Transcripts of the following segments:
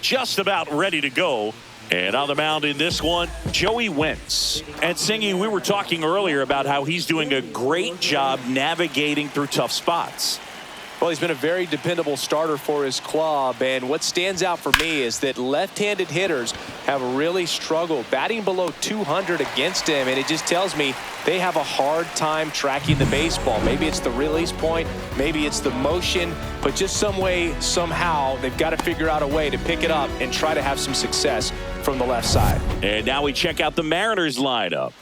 just about ready to go. And on the mound in this one, Joey Wentz. And Singy, we were talking earlier about how he's doing a great job navigating through tough spots. Well, he's been a very dependable starter for his club, and what stands out for me is that left-handed hitters have really struggled batting below 200 against him, and it just tells me they have a hard time tracking the baseball. Maybe it's the release point, maybe it's the motion, but just some way, somehow, they've got to figure out a way to pick it up and try to have some success from the left side. And now we check out the Mariners lineup.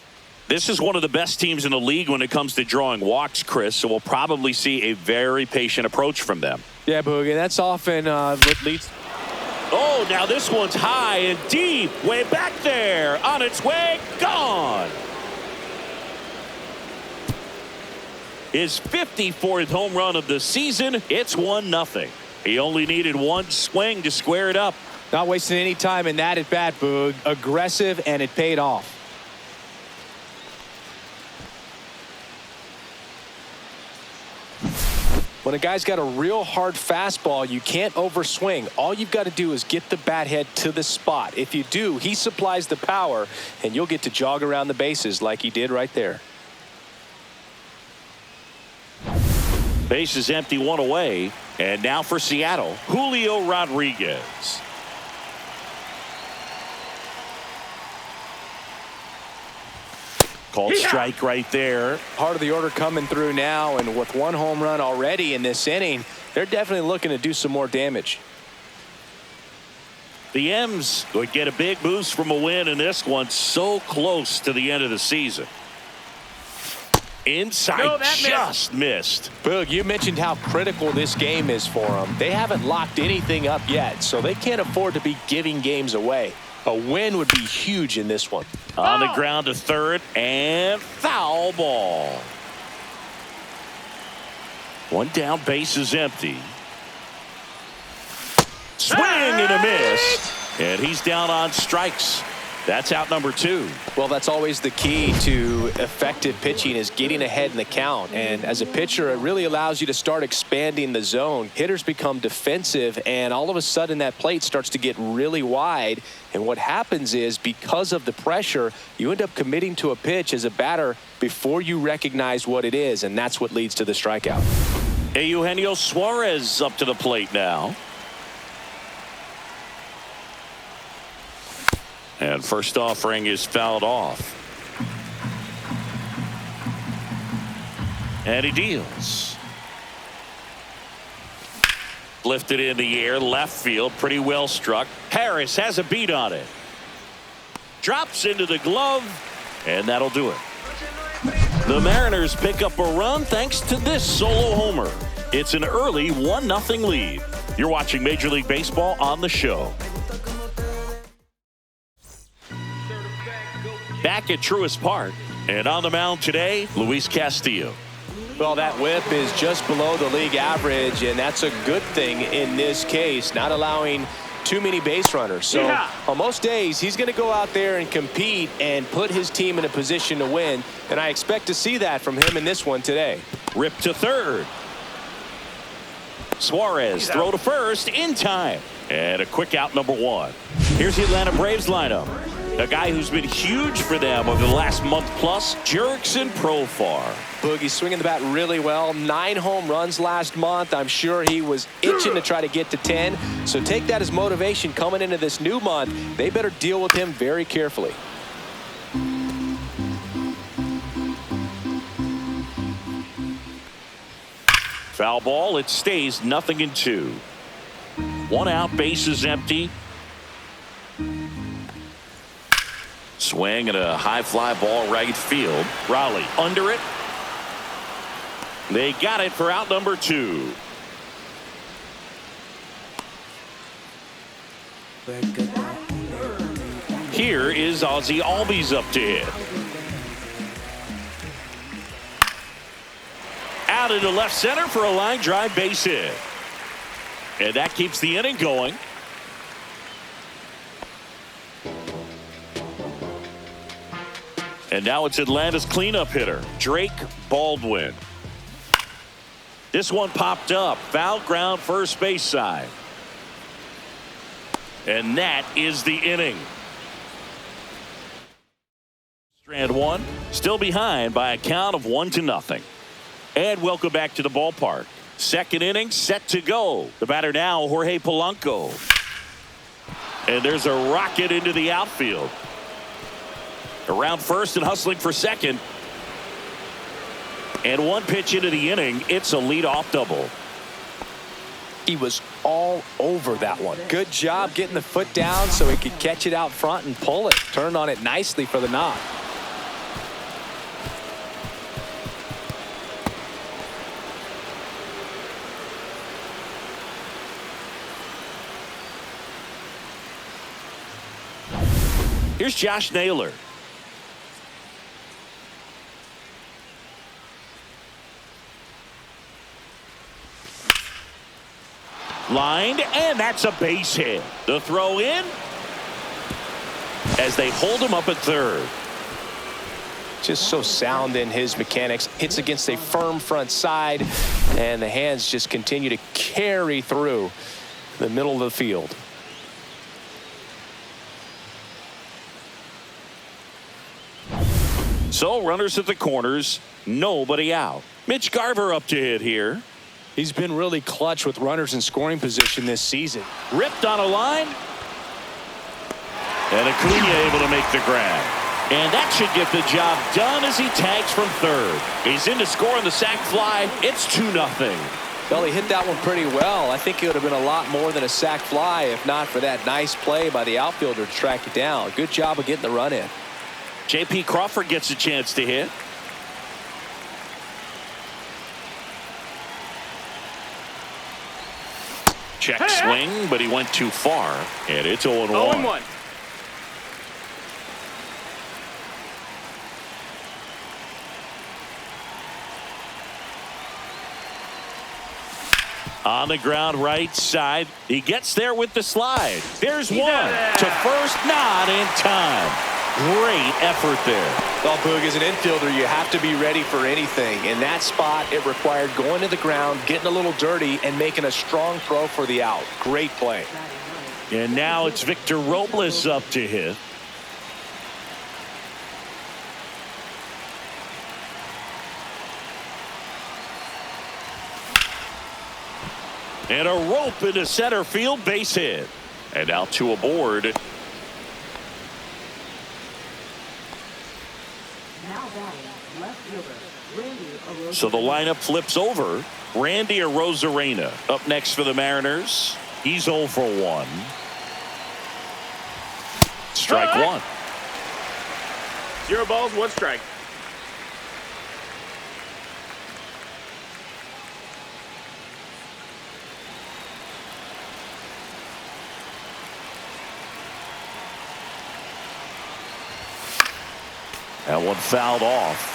This is one of the best teams in the league when it comes to drawing walks, Chris, so we'll probably see a very patient approach from them. Yeah, Boogie, that's often what leads. Oh, now this one's high and deep, way back there, on its way, gone. His 54th home run of the season. It's 1-0. He only needed one swing to square it up. Not wasting any time in that at bat, Boog. Aggressive, and it paid off. When a guy's got a real hard fastball, you can't overswing. All you've got to do is get the bat head to the spot. If you do, he supplies the power, and you'll get to jog around the bases like he did right there. Base is empty, one away. And now for Seattle, Julio Rodriguez. Called strike right there. Part of the order coming through now, and with one home run already in this inning, they're definitely looking to do some more damage. The M's would get a big boost from a win in this one, so close to the end of the season. Inside, just missed. Boog, you mentioned how critical this game is for them. They haven't locked anything up yet, so they can't afford to be giving games away. A win would be huge in this one. On the ground to third, and foul ball. One down, base is empty. Swing and a miss. And he's down on strikes. That's out number 2. Well, that's always the key to effective pitching, is getting ahead in the count. And as a pitcher, it really allows you to start expanding the zone. Hitters become defensive, and all of a sudden that plate starts to get really wide. And what happens is, because of the pressure, you end up committing to a pitch as a batter before you recognize what it is, and that's what leads to the strikeout. Eugenio Suarez up to the plate now. And first offering is fouled off. And he deals. Lifted in the air, left field, pretty well struck. Harris has a beat on it. Drops into the glove, and that'll do it. The Mariners pick up a run thanks to this solo homer. It's an early 1-0 lead. You're watching Major League Baseball on the show. Back at Truist Park, and on the mound today, Luis Castillo. Well, that whip is just below the league average, and that's a good thing in this case, not allowing too many base runners. So on most days, he's going to go out there and compete and put his team in a position to win, and I expect to see that from him in this one today. Rip to third. Suarez throw to first in time, and a quick out, number 1. Here's the Atlanta Braves lineup. A guy who's been huge for them over the last month plus, Jurickson Profar. Boogie's swinging the bat really well. 9 home runs last month. I'm sure he was itching to try to get to 10. So take that as motivation coming into this new month. They better deal with him very carefully. Foul ball. It stays 0-2. 1 out, base is empty. Swing and a high fly ball right field. Raleigh under it. They got it for out number 2. Here is Ozzie Albies up to hit. Out into left center for a line drive base hit. And that keeps the inning going. And now it's Atlanta's cleanup hitter, Drake Baldwin. This one popped up. Foul ground, first base side. And that is the inning. Strand one, still behind by a count of 1-0. And welcome back to the ballpark. Second inning set to go. The batter now, Jorge Polanco. And there's a rocket into the outfield. Around first and hustling for second. And one pitch into the inning. It's a leadoff double. He was all over that one. Good job getting the foot down so he could catch it out front and pull it. Turned on it nicely for the knock. Here's Josh Naylor. Lined, and that's a base hit. The throw in as they hold him up at third. Just so sound in his mechanics. Hits against a firm front side, and the hands just continue to carry through the middle of the field. So runners at the corners, nobody out. Mitch Garver up to hit here. He's been really clutch with runners in scoring position this season. Ripped on a line. And Acuna able to make the grab. And that should get the job done as he tags from third. He's in to score on the sac fly. It's 2-0. Well, he hit that one pretty well. I think it would have been a lot more than a sac fly if not for that nice play by the outfielder to track it down. Good job of getting the run in. J.P. Crawford gets a chance to hit. Check swing, but he went too far, and it's 0-1. 0-1. On the ground right side. He gets there with the slide. There's one. To first, not in time. Great effort there. Well, Boog, as an infielder, you have to be ready for anything. In that spot, it required going to the ground, getting a little dirty, and making a strong throw for the out. Great play. And now it's Victor Robles up to hit. And a rope into center field, base hit. And now two aboard. So the lineup flips over. Randy Arozarena up next for the Mariners. He's 0 for 1. Strike one. 0 balls, 1 strike. That one fouled off.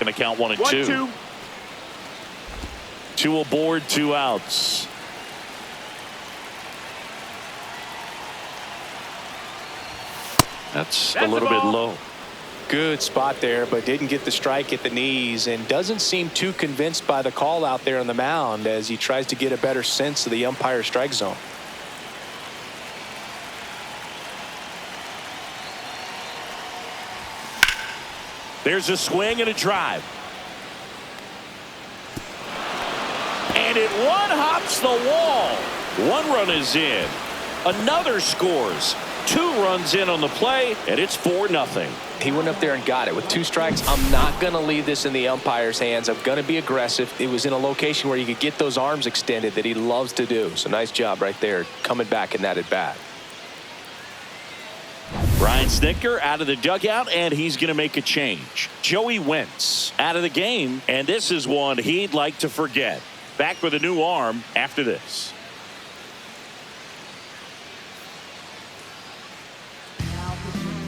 Going to count 1 and 2. 2 aboard, 2 outs. That's a little bit low. Good spot there, but didn't get the strike at the knees and doesn't seem too convinced by the call out there on the mound as he tries to get a better sense of the umpire strike zone. There's a swing and a drive. And it one-hops the wall. 1 run is in. Another scores. 2 runs in on the play, and it's 4-0. He went up there and got it. With 2 strikes, I'm not going to leave this in the umpire's hands. I'm going to be aggressive. It was in a location where you could get those arms extended that he loves to do. So nice job right there coming back in that at bat. Brian Snitker out of the dugout, and he's going to make a change. Joey Wentz out of the game, and this is one he'd like to forget. Back with a new arm after this.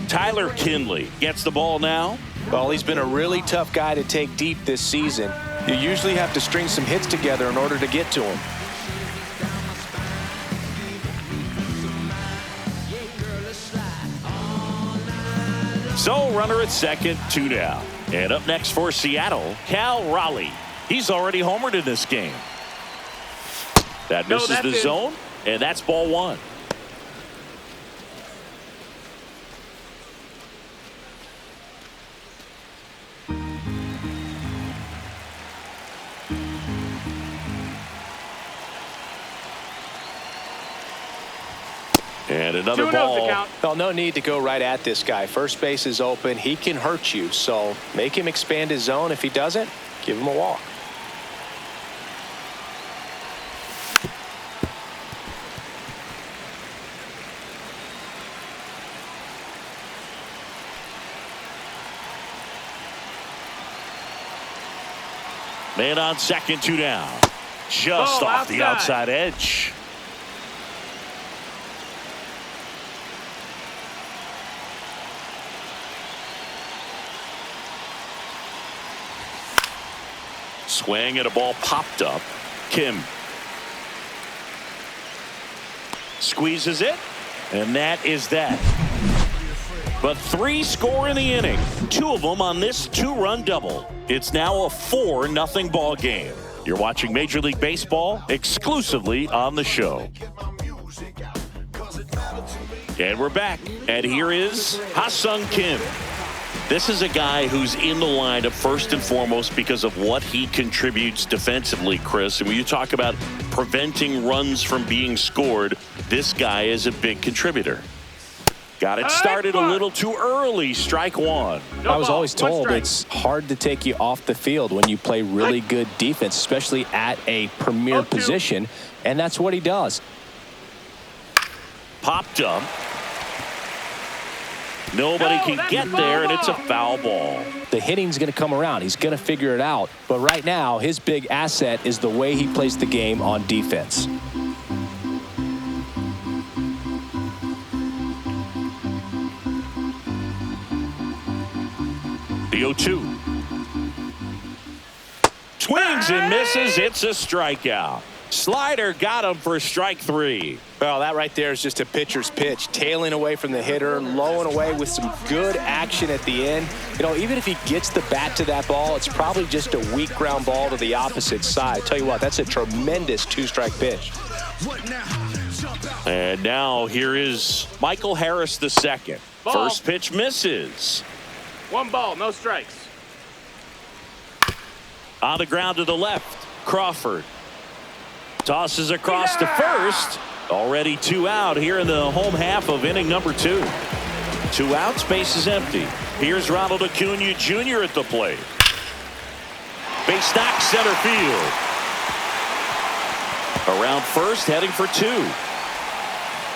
Tyler Kinley gets the ball now. Well, he's been a really tough guy to take deep this season. You usually have to string some hits together in order to get to him. So runner at second, 2 down. And up next for Seattle, Cal Raleigh. He's already homered in this game. That misses the zone, and that's ball one. And another ball. Well, no need to go right at this guy. First base is open. He can hurt you. So make him expand his zone. If he doesn't, give him a walk. Man on second, 2 down. Just off the outside edge. Swing and a ball popped up. Kim squeezes it, and that is that. But 3 score in the inning, 2 of them on this 2-run double. It's now a 4-0 ball game. You're watching Major League Baseball exclusively on the show. And we're back, and here is Ha-Sung Kim. This is a guy who's in the lineup first and foremost because of what he contributes defensively, Chris. And when you talk about preventing runs from being scored, this guy is a big contributor. Got it started a little too early. Strike one. I was always told it's hard to take you off the field when you play really good defense, especially at a premier position. And that's what he does. Popped up. Nobody can get there, and it's a foul ball. The hitting's going to come around. He's going to figure it out. But right now, his big asset is the way he plays the game on defense. The 0-2. Swings and misses. It's a strikeout. Slider got him for strike 3. Well, that right there is just a pitcher's pitch. Tailing away from the hitter, low and away with some good action at the end. You know, even if he gets the bat to that ball, it's probably just a weak ground ball to the opposite side. Tell you what, that's a tremendous 2-strike pitch. And now here is Michael Harris II. First pitch misses. 1 ball, no strikes. On the ground to the left, Crawford. Tosses across to first. Already 2 out here in the home half of inning number 2. 2 outs, base is empty. Here's Ronald Acuna Jr. at the plate. Base knock, center field. Around first, heading for 2.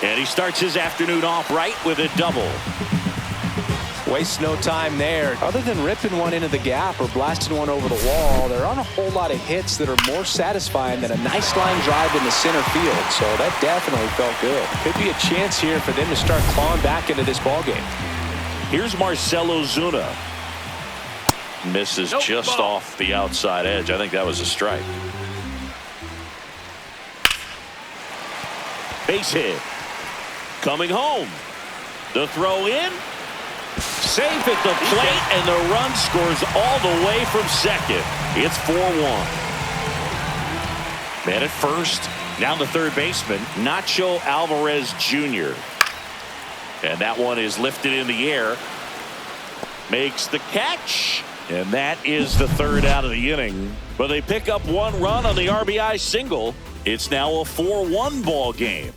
And he starts his afternoon off right with a double. Wastes no time there. Other than ripping one into the gap or blasting one over the wall, there aren't a whole lot of hits that are more satisfying than a nice line drive in the center field. So that definitely felt good. Could be a chance here for them to start clawing back into this ballgame. Here's Marcell Ozuna. Misses just off the outside edge. I think that was a strike. Base hit. Coming home. The throw in. Safe at the plate, and the run scores all the way from second. It's 4-1. Man at first. Now the third baseman, Nacho Alvarez Jr. And that one is lifted in the air. Makes the catch. And that is the 3rd out of the inning. But they pick up 1 run on the RBI single. It's now a 4-1 ball game.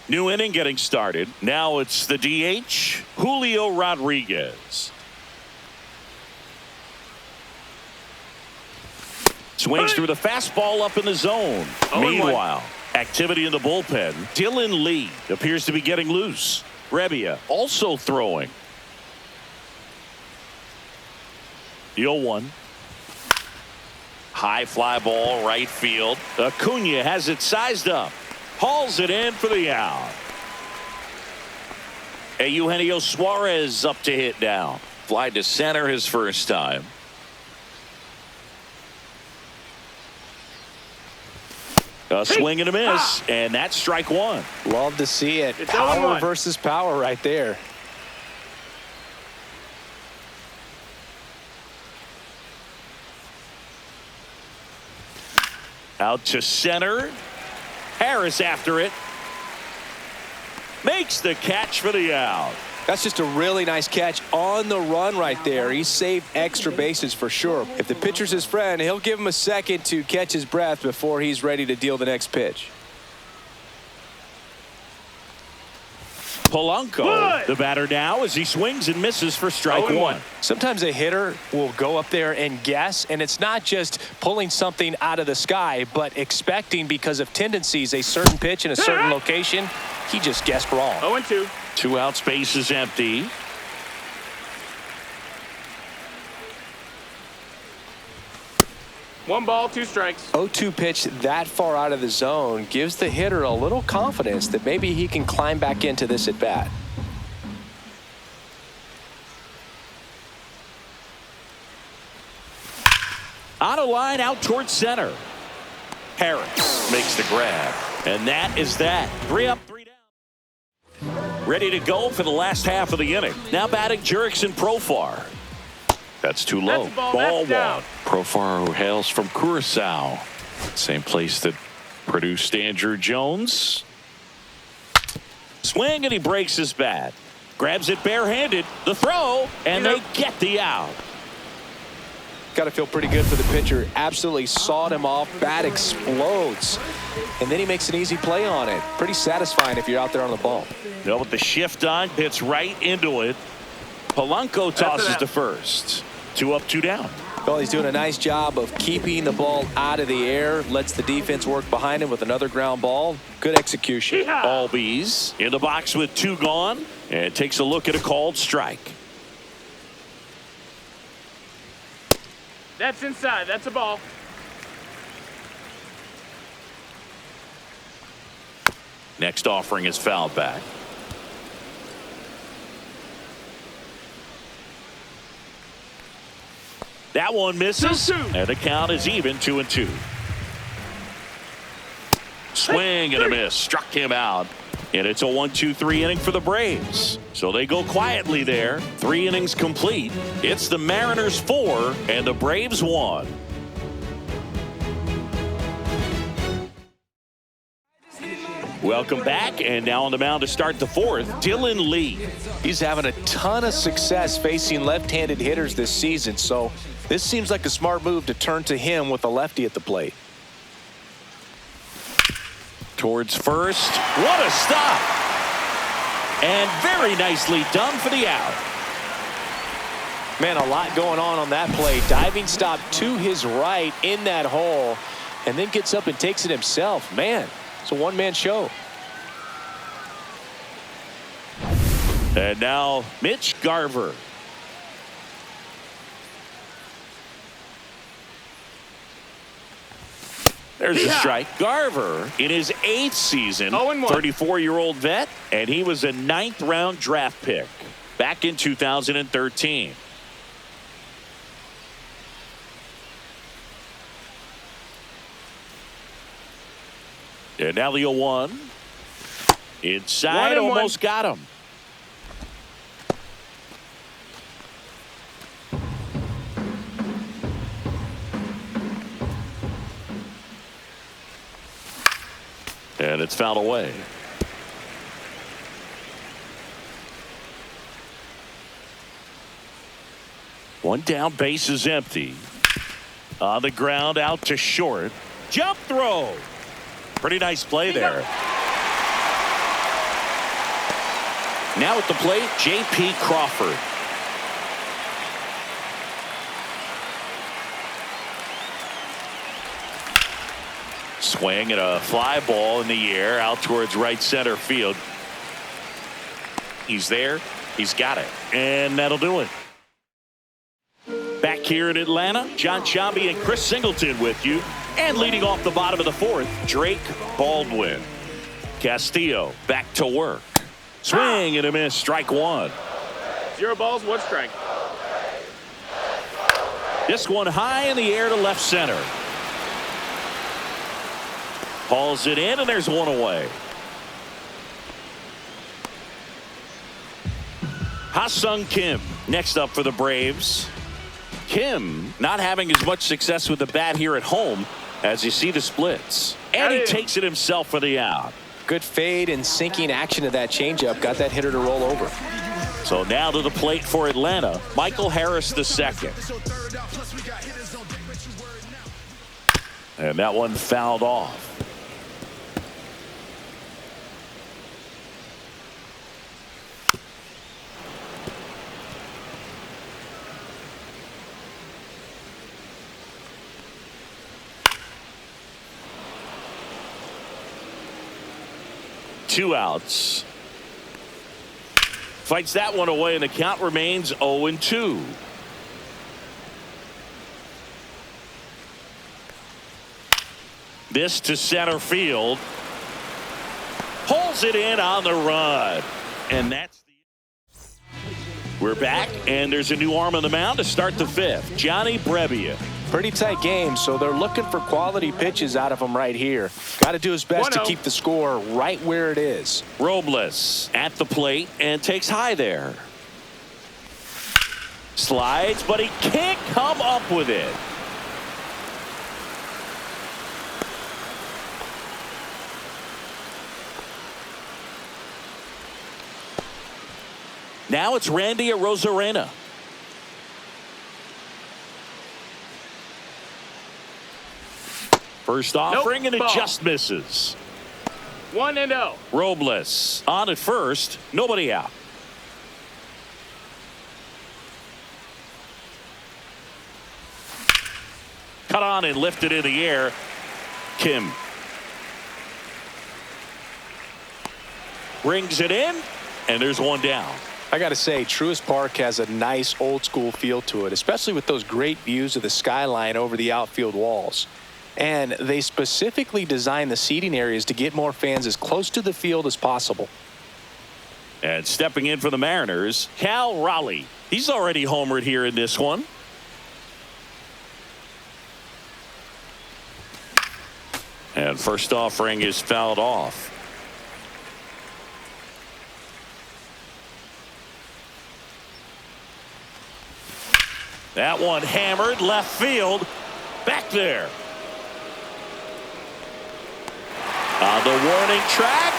New inning getting started. Now it's the DH, Julio Rodriguez. Swings through the fastball up in the zone. Meanwhile, activity in the bullpen. Dylan Lee appears to be getting loose. Rebbia also throwing. The 0-1. High fly ball, right field. Acuna has it sized up. Hauls it in for the out. Eugenio Suarez up to hit now. Fly to center his first time. A swing and a miss, and that's strike 1. Love to see it. It's Power 0-1. versus power right there. Out to center. Harris after it. Makes the catch for the out. That's just a really nice catch on the run right there. He saved extra bases for sure. If the pitcher's his friend, he'll give him a second to catch his breath before he's ready to deal the next pitch. Polanco, the batter now, as he swings and misses for strike one. Sometimes a hitter will go up there and guess, and it's not just pulling something out of the sky, but expecting because of tendencies a certain pitch in a certain location. He just guessed wrong. 0-2. 2 out, space is empty. One ball, 2 strikes. 0-2 pitch that far out of the zone gives the hitter a little confidence that maybe he can climb back into this at bat. On a line out towards center. Harris makes the grab. And that is that. 3 up, 3 down. Ready to go for the last half of the inning. Now batting Jurickson Profar. That's too low. That's a ball. Ball That's one. Profar, who hails from Curacao. Same place that produced Andrew Jones. Swing, and he breaks his bat. Grabs it barehanded. The throw, and they get the out. Got to feel pretty good for the pitcher. Absolutely sawed him off. Bat explodes. And then he makes an easy play on it. Pretty satisfying if you're out there on the ball. With the shift on, hits right into it. Polanco tosses to first. 2 up, 2 down. Well, he's doing a nice job of keeping the ball out of the air. Lets the defense work behind him with another ground ball. Good execution. Albies in the box with 2 gone. And takes a look at a called strike. That's inside. That's a ball. Next offering is fouled back. That one misses. And the count is even 2-2. Swing and a miss. Struck him out. And it's a 1-2-3 inning for the Braves. So they go quietly there. 3 innings complete. It's the Mariners 4 and the Braves 1. Welcome back, and now on the mound to start the 4th, Dylan Lee. He's having a ton of success facing left-handed hitters this season, so this seems like a smart move to turn to him with a lefty at the plate. Towards first. What a stop. And very nicely done for the out. Man, a lot going on that play. Diving stop to his right in that hole, and then gets up and takes it himself. Man, it's a one-man show. And now Mitch Garver. There's a strike. Garver in his 8th season, 34-year-old vet, and he was a 9th-round draft pick back in 2013. And now the 0-1. Inside, almost got him. And it's fouled away. One down, base is empty. On the ground, out to short. Jump throw. Pretty nice play there. Now at the plate, J.P. Crawford. Swing and a fly ball in the air out towards right center field. He's there. He's got it. And that'll do it. Back here in Atlanta, John Sciambi and Chris Singleton with you. And leading off the bottom of the 4th, Drake Baldwin. Castillo back to work. Swing and a miss. Strike 1. 0 balls, 1 strike. This one high in the air to left center. Hauls it in, and there's one away. Ha-Sung Kim next up for the Braves. Kim not having as much success with the bat here at home, as you see the splits. And he takes it himself for the out. Good fade and sinking action of that changeup. Got that hitter to roll over. So now to the plate for Atlanta, Michael Harris II. And that one fouled off. Two outs. Fights that one away, and the count remains 0-2. This to center field. Pulls it in on the run. And that's we're back, and there's a new arm on the mound to start the fifth. Johnny Brebbia. Pretty tight game, so they're looking for quality pitches out of him right here. Got to do his best to keep the score right where it is. Robles at the plate and takes high there. Slides, but he can't come up with it. Now it's Randy Arozarena. First offering, and it just misses. 1-0. Robles on at first, nobody out. Cut on and lifted in the air. Kim brings it in, and there's one down. I got to say, Truist Park has a nice old school feel to it, especially with those great views of the skyline over the outfield walls. And they specifically designed the seating areas to get more fans as close to the field as possible. And stepping in for the Mariners, Cal Raleigh. He's already homered here in this one. And first offering is fouled off. That one hammered left field. Back there. On the warning track,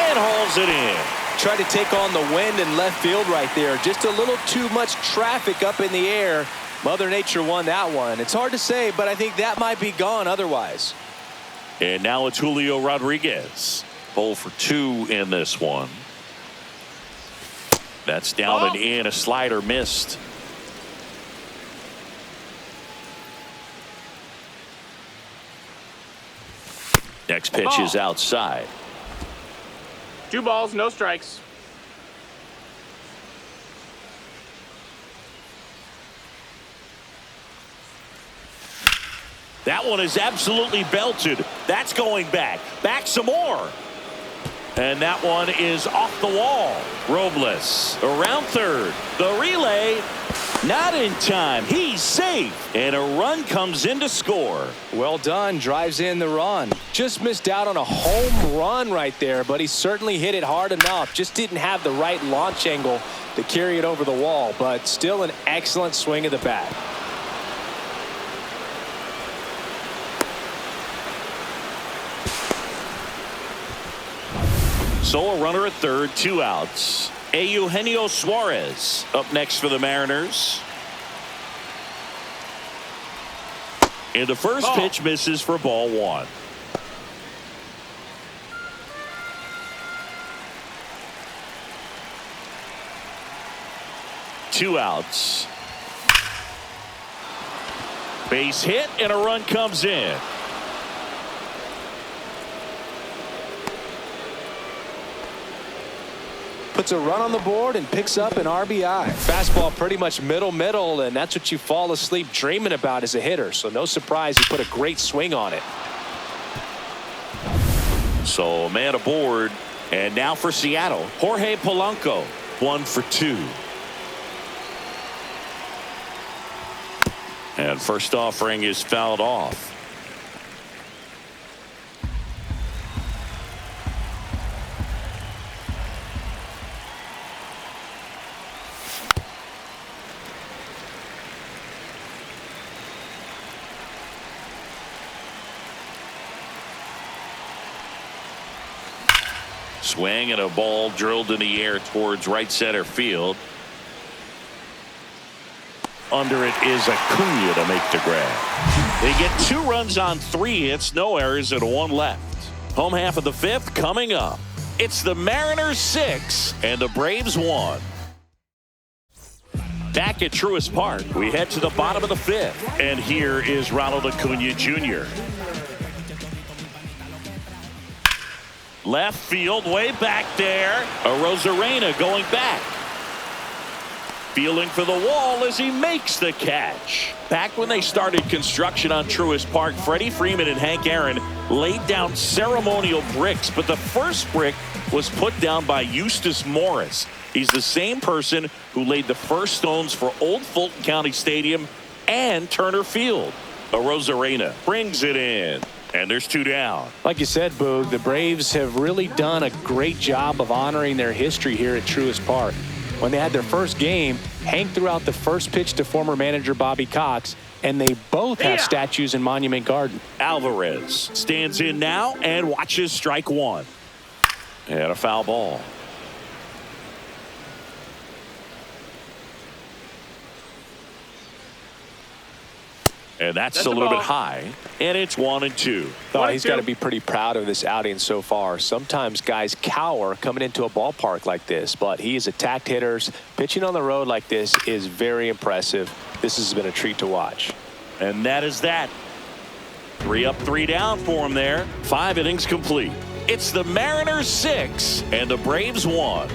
and hauls it in. Tried to take on the wind in left field right there. Just a little too much traffic up in the air. Mother Nature won that one. It's hard to say, but I think that might be gone otherwise. And now it's Julio Rodriguez. 0 for 2 in this one. That's down and in. A slider missed. Next pitch is outside. 2 balls, no strikes. That one is absolutely belted. That's going back. Back some more. And that one is off the wall. Robles around third. The relay. Not in time. He's safe. And a run comes in to score. Well done. Drives in the run. Just missed out on a home run right there, but he certainly hit it hard enough. Just didn't have the right launch angle to carry it over the wall, but still an excellent swing of the bat. So a runner at third, 2 outs. Eugenio Suarez up next for the Mariners. And the first pitch misses for ball 1. Two outs. Base hit and a run comes in. Puts a run on the board and picks up an RBI. Fastball pretty much middle, and that's what you fall asleep dreaming about as a hitter. So no surprise he put a great swing on it. So a man aboard, and now for Seattle, Jorge Polanco, 1 for 2. And first offering is fouled off. Swing and a ball drilled in the air towards right center field. Under it is Acuna to make the grab. They get 2 runs on 3 hits, no errors, and 1 left. Home half of the 5th coming up. It's the Mariners 6 and the Braves 1. Back at Truist Park, we head to the bottom of the 5th, and here is Ronald Acuna Jr. Left field, way back there. Arozarena going back. Feeling for the wall as he makes the catch. Back when they started construction on Truist Park, Freddie Freeman and Hank Aaron laid down ceremonial bricks, but the first brick was put down by Eustace Morris. He's the same person who laid the first stones for Old Fulton County Stadium and Turner Field. Arozarena brings it in. And there's 2 down. Like you said, Boog, the Braves have really done a great job of honoring their history here at Truist Park. When they had their first game, Hank threw out the first pitch to former manager Bobby Cox, and they both have statues in Monument Garden. Alvarez stands in now and watches strike 1. And a foul ball. And that's a little bit high. And it's 1-2. Oh, he's got to be pretty proud of this outing so far. Sometimes guys cower coming into a ballpark like this, but he's attacked hitters. Pitching on the road like this is very impressive. This has been a treat to watch. And that is that. 3 up, 3 down for him there. 5 innings complete. It's the Mariners 6 and the Braves 1.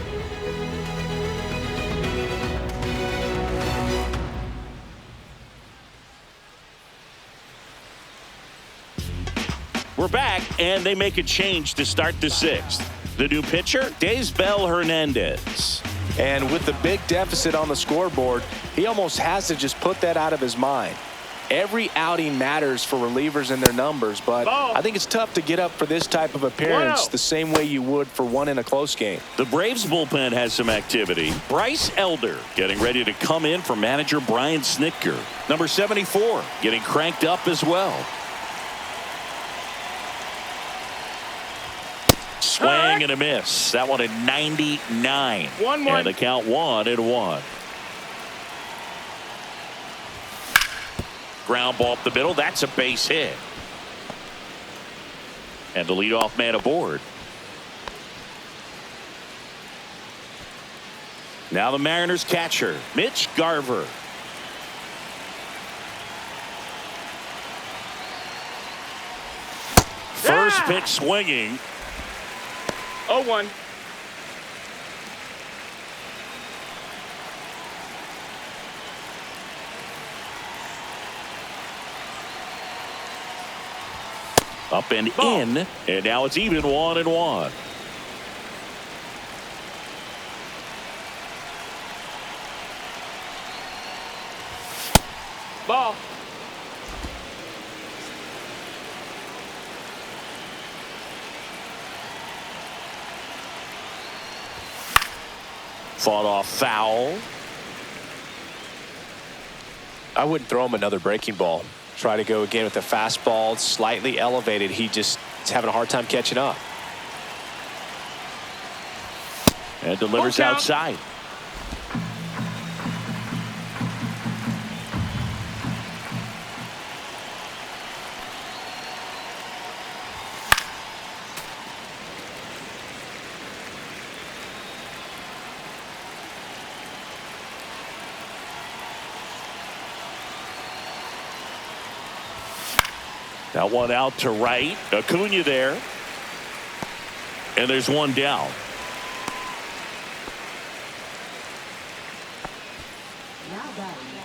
We're back, and they make a change to start the 6th. The new pitcher, Daysbel Hernandez. And with the big deficit on the scoreboard, he almost has to just put that out of his mind. Every outing matters for relievers and their numbers, but I think it's tough to get up for this type of appearance the same way you would for one in a close game. The Braves bullpen has some activity. Bryce Elder getting ready to come in for manager Brian Snitker. Number 74 getting cranked up as well. Swing and a miss. That one at 99. 1-1. And the count 1-1. Ground ball up the middle. That's a base hit. And the leadoff man aboard. Now the Mariners catcher, Mitch Garver. First pitch swinging. 0-1. Up and in, and now it's even 1-1. Ball. Fought off foul. I wouldn't throw him another breaking ball. Try to go again with the fastball, slightly elevated. He just is having a hard time catching up. And delivers outside. That one out to right. Acuna there. And there's one down.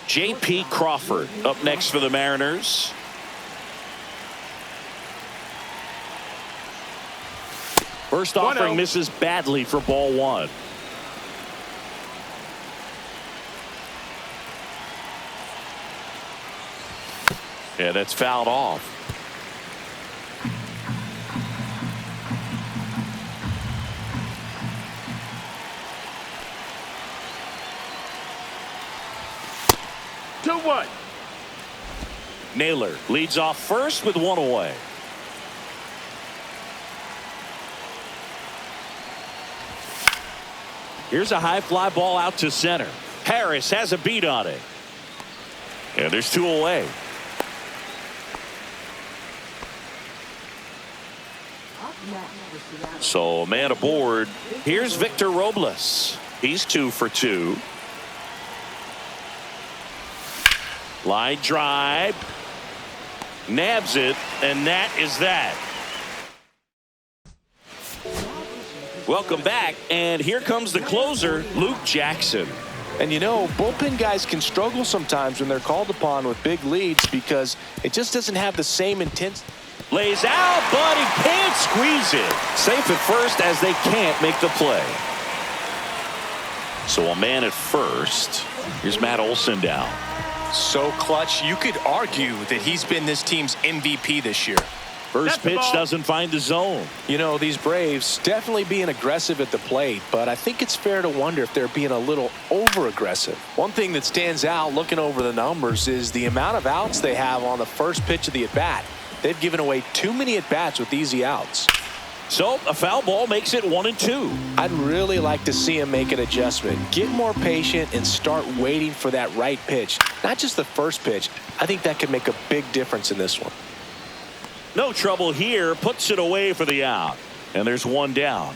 J.P. Crawford up next for the Mariners. First offering misses badly for ball 1. And that's fouled off. Naylor leads off first with one away. Here's a high fly ball out to center. Harris has a beat on it. And there's 2 away. So man aboard. Here's Victor Robles. He's 2 for 2. Line drive. Nabs it, and that is that. Welcome back, and here comes the closer, Luke Jackson. And you know, bullpen guys can struggle sometimes when they're called upon with big leads because it just doesn't have the same intensity. Lays out, but he can't squeeze it. Safe at first as they can't make the play. So a man at first. Here's Matt Olson down. So clutch, you could argue that he's been this team's MVP this year. First pitch doesn't find the zone. You know, these Braves definitely being aggressive at the plate, but I think it's fair to wonder if they're being a little over-aggressive. One thing that stands out looking over the numbers is the amount of outs they have on the first pitch of the at-bat. They've given away too many at-bats with easy outs. So a foul ball makes it 1-2. I'd really like to see him make an adjustment. Get more patient and start waiting for that right pitch. Not just the first pitch. I think that could make a big difference in this one. No trouble here. Puts it away for the out. And there's 1 down.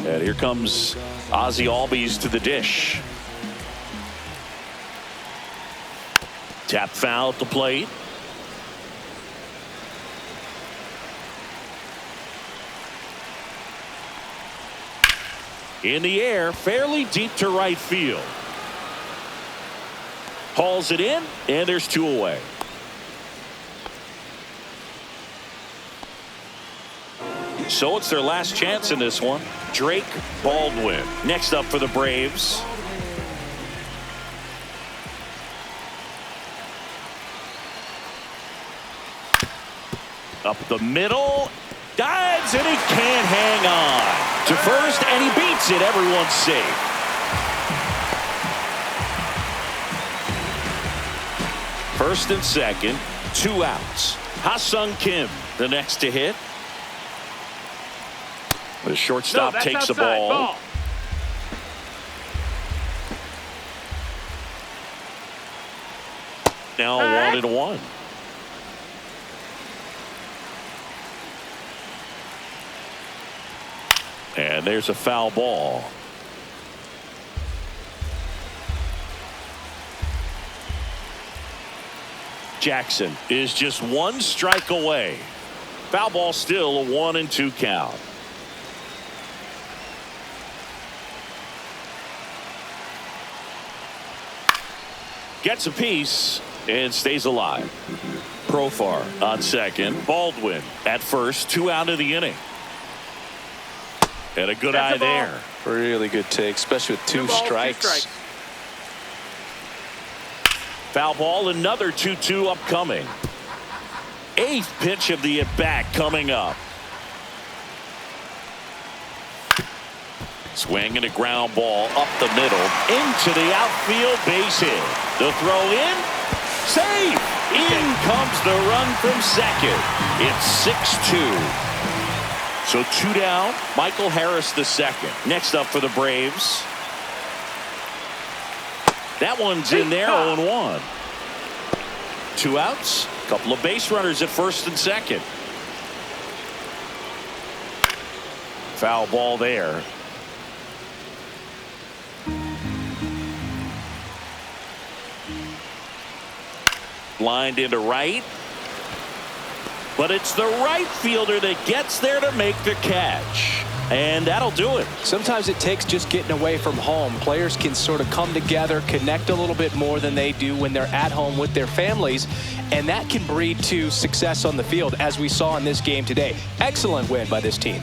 And here comes Ozzie Albies to the dish. Tap foul at the plate. In the air, fairly deep to right field. Hauls it in, and there's 2 away. So it's their last chance in this one. Drake Baldwin next up for the Braves. Up the middle. Dives, and he can't hang on. To first, and he beats it. Everyone's safe. First and second, 2 outs. Ha-Sung Kim, the next to hit. The shortstop takes the ball. Now 1-1. And there's a foul ball. Jackson is just 1 strike away. Foul ball, still a 1-2 count. Gets a piece and stays alive. Profar on second. Baldwin at first. 2 out of the inning. And a good eye there. Really good take, especially with 2 strikes. Foul ball, another 2-2 upcoming. 8th pitch of the at-bat coming up. Swing and a ground ball up the middle into the outfield, base hit. The throw in, safe. In comes the run from second. It's 6-2. So 2 down. Michael Harris the second. Next up for the Braves. That one's in there, 0-1. 2 outs. A couple of base runners at first and second. Foul ball there. Lined into right. But it's the right fielder that gets there to make the catch. And that'll do it. Sometimes it takes just getting away from home. Players can sort of come together, connect a little bit more than they do when they're at home with their families. And that can breed to success on the field, as we saw in this game today. Excellent win by this team.